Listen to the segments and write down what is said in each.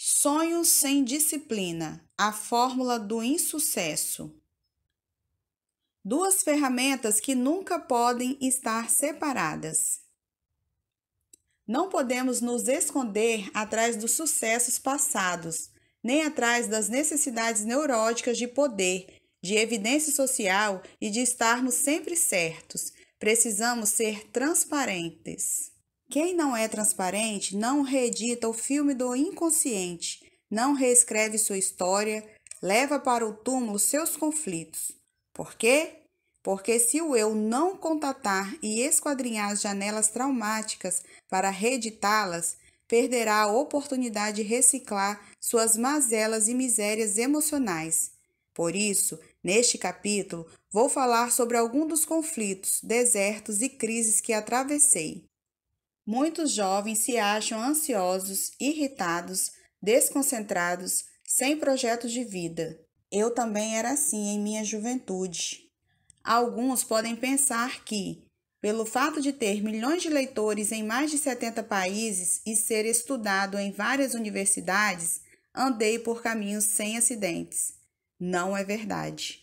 Sonhos sem disciplina, a fórmula do insucesso. Duas ferramentas que nunca podem estar separadas. Não podemos nos esconder atrás dos sucessos passados, nem atrás das necessidades neuróticas de poder, de evidência social e de estarmos sempre certos. Precisamos ser transparentes. Quem não é transparente não reedita o filme do inconsciente, não reescreve sua história, leva para o túmulo seus conflitos. Por quê? Porque se o eu não contatar e esquadrinhar as janelas traumáticas para reeditá-las, perderá a oportunidade de reciclar suas mazelas e misérias emocionais. Por isso, neste capítulo, vou falar sobre alguns dos conflitos, desertos e crises que atravessei. Muitos jovens se acham ansiosos, irritados, desconcentrados, sem projetos de vida. Eu também era assim em minha juventude. Alguns podem pensar que, pelo fato de ter milhões de leitores em mais de 70 países e ser estudado em várias universidades, andei por caminhos sem acidentes. Não é verdade.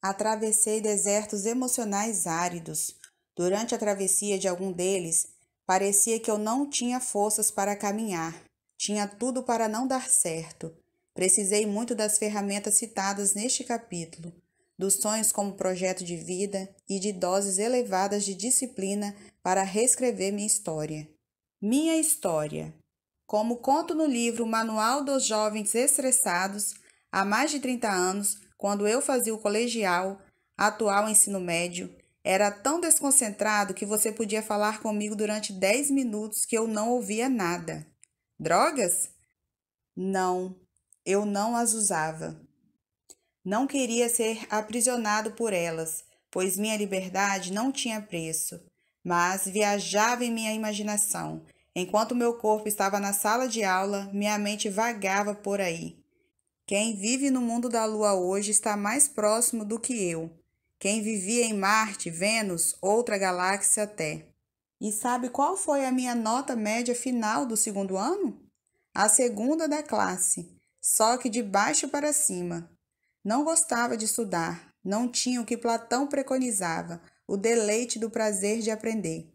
Atravessei desertos emocionais áridos. Durante a travessia de algum deles, parecia que eu não tinha forças para caminhar. Tinha tudo para não dar certo. Precisei muito das ferramentas citadas neste capítulo, dos sonhos como projeto de vida e de doses elevadas de disciplina para reescrever minha história. Minha história. Como conto no livro Manual dos Jovens Estressados, há mais de 30 anos, quando eu fazia o colegial, atual ensino médio, era tão desconcentrado que você podia falar comigo durante 10 minutos que eu não ouvia nada. Drogas? Não, eu não as usava. Não queria ser aprisionado por elas, pois minha liberdade não tinha preço, mas viajava em minha imaginação. Enquanto meu corpo estava na sala de aula, minha mente vagava por aí. Quem vive no mundo da lua hoje está mais próximo do que eu. Quem vivia em Marte, Vênus, outra galáxia até. E sabe qual foi a minha nota média final do segundo ano? A segunda da classe, só que de baixo para cima. Não gostava de estudar, não tinha o que Platão preconizava, o deleite do prazer de aprender.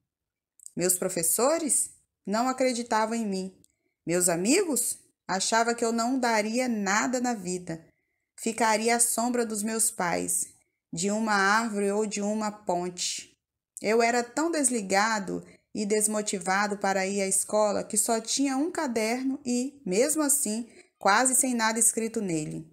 Meus professores não acreditavam em mim. Meus amigos achavam que eu não daria nada na vida. Ficaria à sombra dos meus pais, de uma árvore ou de uma ponte. Eu era tão desligado e desmotivado para ir à escola que só tinha um caderno e, mesmo assim, quase sem nada escrito nele.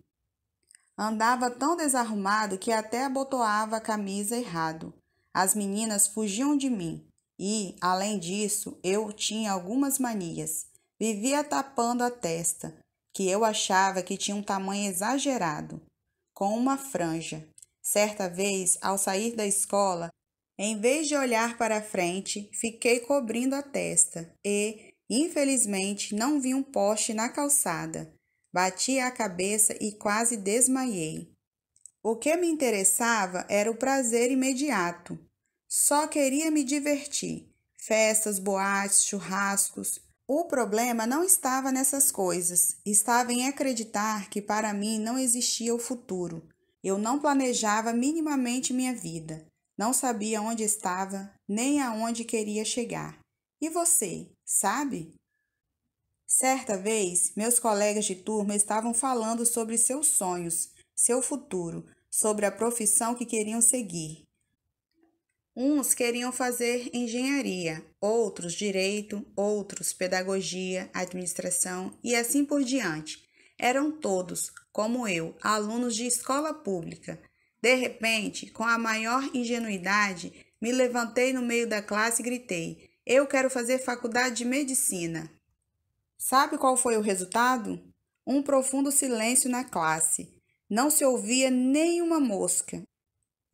Andava tão desarrumado que até abotoava a camisa errado. As meninas fugiam de mim e, além disso, eu tinha algumas manias. Vivia tapando a testa, que eu achava que tinha um tamanho exagerado, com uma franja. Certa vez, ao sair da escola, em vez de olhar para a frente, fiquei cobrindo a testa e, infelizmente, não vi um poste na calçada. Bati a cabeça e quase desmaiei. O que me interessava era o prazer imediato. Só queria me divertir. Festas, boates, churrascos. O problema não estava nessas coisas. Estava em acreditar que para mim não existia o futuro. Eu não planejava minimamente minha vida. Não sabia onde estava, nem aonde queria chegar. E você, sabe? Certa vez, meus colegas de turma estavam falando sobre seus sonhos, seu futuro, sobre a profissão que queriam seguir. Uns queriam fazer engenharia, outros direito, outros pedagogia, administração e assim por diante. Eram todos, como eu, alunos de escola pública. De repente, com a maior ingenuidade, me levantei no meio da classe e gritei: "Eu quero fazer faculdade de medicina." Sabe qual foi o resultado? Um profundo silêncio na classe. Não se ouvia nenhuma mosca.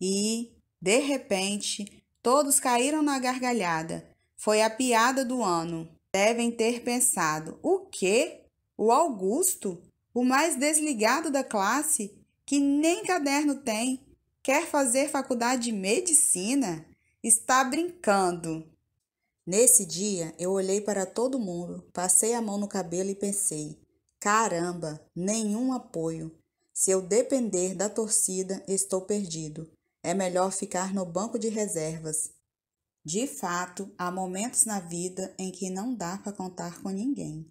E, de repente, todos caíram na gargalhada. Foi a piada do ano. Devem ter pensado: o quê? O Augusto, o mais desligado da classe, que nem caderno tem, quer fazer faculdade de medicina? Está brincando. Nesse dia, eu olhei para todo mundo, passei a mão no cabelo e pensei: Caramba, nenhum apoio. Se eu depender da torcida, estou perdido. É melhor ficar no banco de reservas. De fato, há momentos na vida em que não dá para contar com ninguém.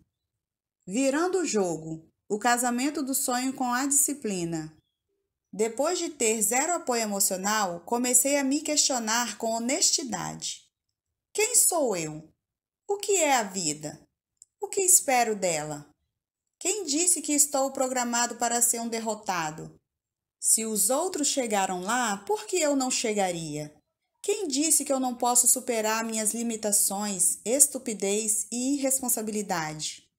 Virando o jogo, o casamento do sonho com a disciplina. Depois de ter zero apoio emocional, comecei a me questionar com honestidade. Quem sou eu? O que é a vida? O que espero dela? Quem disse que estou programado para ser um derrotado? Se os outros chegaram lá, por que eu não chegaria? Quem disse que eu não posso superar minhas limitações, estupidez e irresponsabilidade?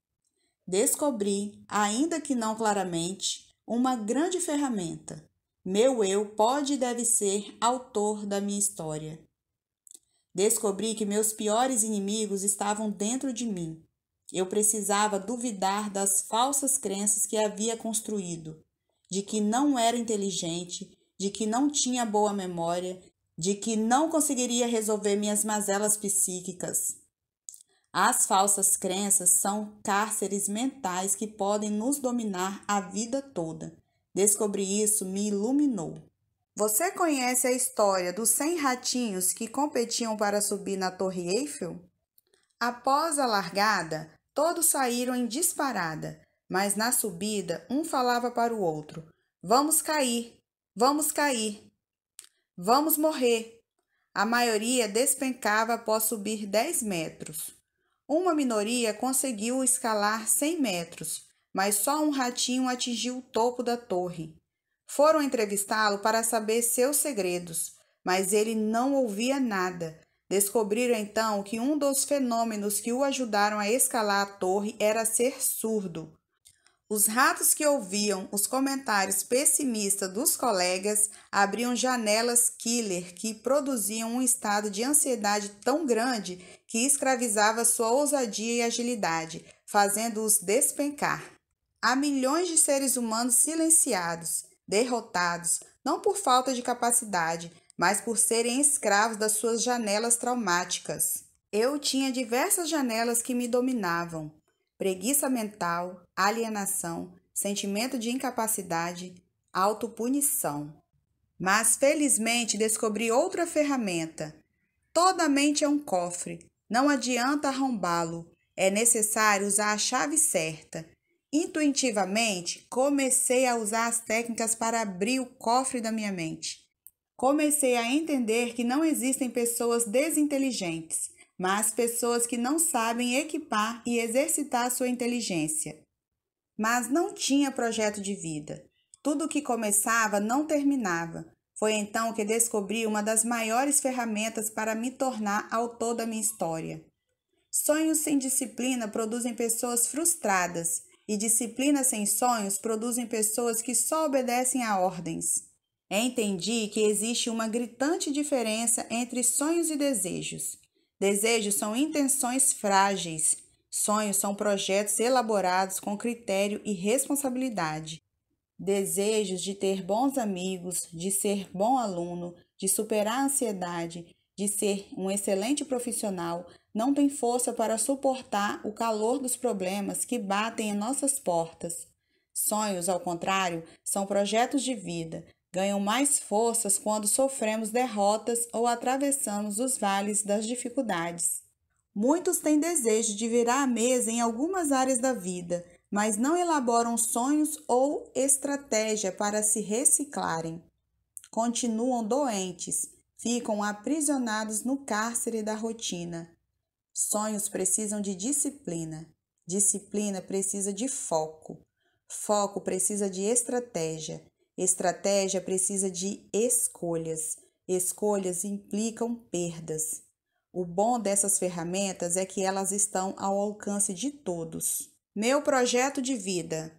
Descobri, ainda que não claramente, uma grande ferramenta. Meu eu pode e deve ser autor da minha história. Descobri que meus piores inimigos estavam dentro de mim. Eu precisava duvidar das falsas crenças que havia construído, de que não era inteligente, de que não tinha boa memória, de que não conseguiria resolver minhas mazelas psíquicas. As falsas crenças são cárceres mentais que podem nos dominar a vida toda. Descobrir isso me iluminou. Você conhece a história dos 100 ratinhos que competiam para subir na Torre Eiffel? Após a largada, todos saíram em disparada, mas na subida um falava para o outro: "Vamos cair, vamos cair, vamos morrer." A maioria despencava após subir 10 metros. Uma minoria conseguiu escalar 100 metros, mas só um ratinho atingiu o topo da torre. Foram entrevistá-lo para saber seus segredos, mas ele não ouvia nada. Descobriram então que um dos fenômenos que o ajudaram a escalar a torre era ser surdo. Os ratos que ouviam os comentários pessimistas dos colegas abriam janelas killer que produziam um estado de ansiedade tão grande que escravizava sua ousadia e agilidade, fazendo-os despencar. Há milhões de seres humanos silenciados, derrotados, não por falta de capacidade, mas por serem escravos das suas janelas traumáticas. Eu tinha diversas janelas que me dominavam. Preguiça mental, alienação, sentimento de incapacidade, autopunição. Mas felizmente descobri outra ferramenta. Toda mente é um cofre, não adianta arrombá-lo, é necessário usar a chave certa. Intuitivamente, comecei a usar as técnicas para abrir o cofre da minha mente. Comecei a entender que não existem pessoas desinteligentes, mas pessoas que não sabem equipar e exercitar sua inteligência. Mas não tinha projeto de vida. Tudo que começava não terminava. Foi então que descobri uma das maiores ferramentas para me tornar autor da minha história. Sonhos sem disciplina produzem pessoas frustradas, e disciplina sem sonhos produzem pessoas que só obedecem a ordens. Entendi que existe uma gritante diferença entre sonhos e desejos. Desejos são intenções frágeis. Sonhos são projetos elaborados com critério e responsabilidade. Desejos de ter bons amigos, de ser bom aluno, de superar a ansiedade, de ser um excelente profissional, não têm força para suportar o calor dos problemas que batem em nossas portas. Sonhos, ao contrário, são projetos de vida. Ganham mais forças quando sofremos derrotas ou atravessamos os vales das dificuldades. Muitos têm desejo de virar a mesa em algumas áreas da vida, mas não elaboram sonhos ou estratégia para se reciclarem. Continuam doentes, ficam aprisionados no cárcere da rotina. Sonhos precisam de disciplina. Disciplina precisa de foco. Foco precisa de estratégia. Estratégia precisa de escolhas. Escolhas implicam perdas. O bom dessas ferramentas é que elas estão ao alcance de todos. Meu projeto de vida.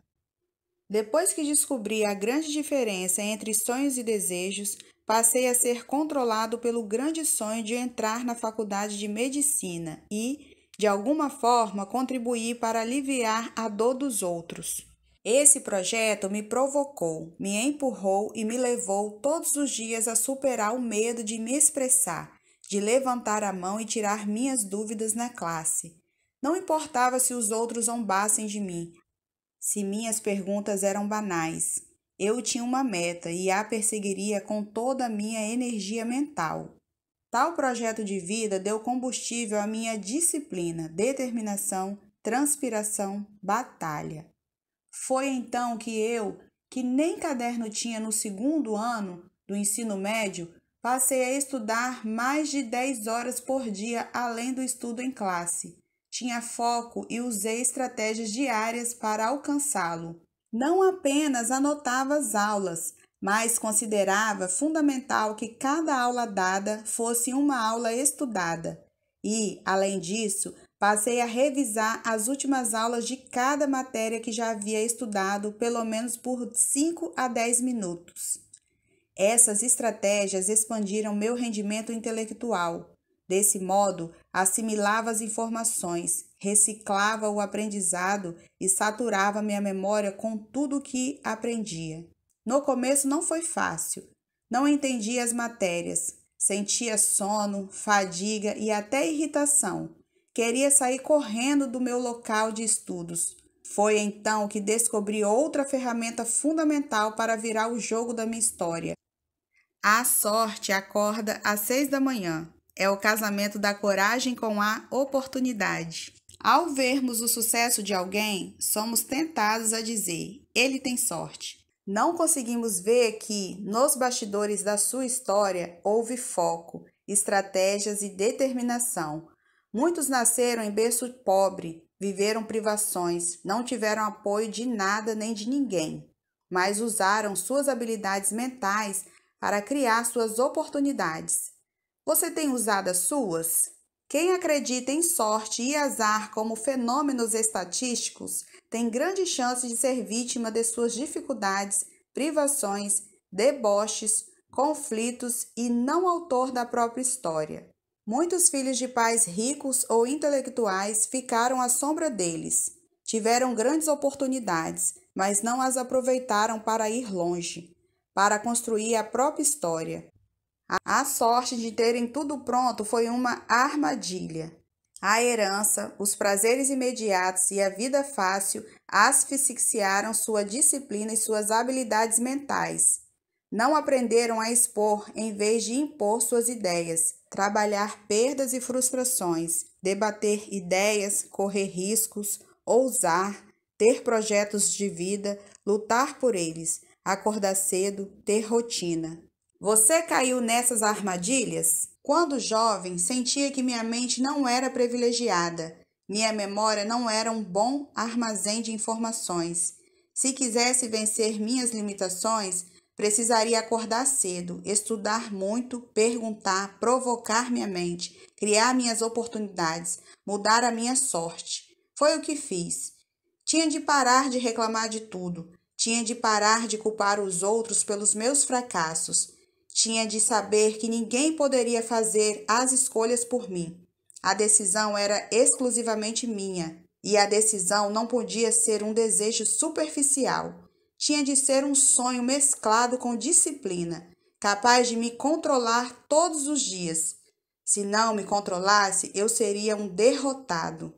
Depois que descobri a grande diferença entre sonhos e desejos, passei a ser controlado pelo grande sonho de entrar na faculdade de medicina e, de alguma forma, contribuir para aliviar a dor dos outros. Esse projeto me provocou, me empurrou e me levou todos os dias a superar o medo de me expressar, de levantar a mão e tirar minhas dúvidas na classe. Não importava se os outros zombassem de mim. Se minhas perguntas eram banais, eu tinha uma meta e a perseguiria com toda a minha energia mental. Tal projeto de vida deu combustível à minha disciplina, determinação, transpiração, batalha. Foi então que eu, que nem caderno tinha no segundo ano do ensino médio, passei a estudar mais de 10 horas por dia além do estudo em classe. Tinha foco e usei estratégias diárias para alcançá-lo. Não apenas anotava as aulas, mas considerava fundamental que cada aula dada fosse uma aula estudada. E, além disso, passei a revisar as últimas aulas de cada matéria que já havia estudado, pelo menos por 5 a 10 minutos. Essas estratégias expandiram meu rendimento intelectual. Desse modo, assimilava as informações, reciclava o aprendizado e saturava minha memória com tudo o que aprendia. No começo não foi fácil. Não entendia as matérias, sentia sono, fadiga e até irritação. Queria sair correndo do meu local de estudos. Foi então que descobri outra ferramenta fundamental para virar o jogo da minha história. A sorte acorda às 6 da manhã. É o casamento da coragem com a oportunidade. Ao vermos o sucesso de alguém, somos tentados a dizer: ele tem sorte. Não conseguimos ver que, nos bastidores da sua história, houve foco, estratégias e determinação. Muitos nasceram em berço pobre, viveram privações, não tiveram apoio de nada nem de ninguém, mas usaram suas habilidades mentais para criar suas oportunidades. Você tem usado as suas? Quem acredita em sorte e azar como fenômenos estatísticos tem grande chance de ser vítima de suas dificuldades, privações, deboches, conflitos e não autor da própria história. Muitos filhos de pais ricos ou intelectuais ficaram à sombra deles. Tiveram grandes oportunidades, mas não as aproveitaram para ir longe, para construir a própria história. A sorte de terem tudo pronto foi uma armadilha. A herança, os prazeres imediatos e a vida fácil asfixiaram sua disciplina e suas habilidades mentais. Não aprenderam a expor em vez de impor suas ideias, trabalhar perdas e frustrações, debater ideias, correr riscos, ousar, ter projetos de vida, lutar por eles, acordar cedo, ter rotina. Você caiu nessas armadilhas? Quando jovem, sentia que minha mente não era privilegiada. Minha memória não era um bom armazém de informações. Se quisesse vencer minhas limitações, precisaria acordar cedo, estudar muito, perguntar, provocar minha mente, criar minhas oportunidades, mudar a minha sorte. Foi o que fiz. Tinha de parar de reclamar de tudo. Tinha de parar de culpar os outros pelos meus fracassos. Tinha de saber que ninguém poderia fazer as escolhas por mim. A decisão era exclusivamente minha, e a decisão não podia ser um desejo superficial. Tinha de ser um sonho mesclado com disciplina, capaz de me controlar todos os dias. Se não me controlasse, eu seria um derrotado.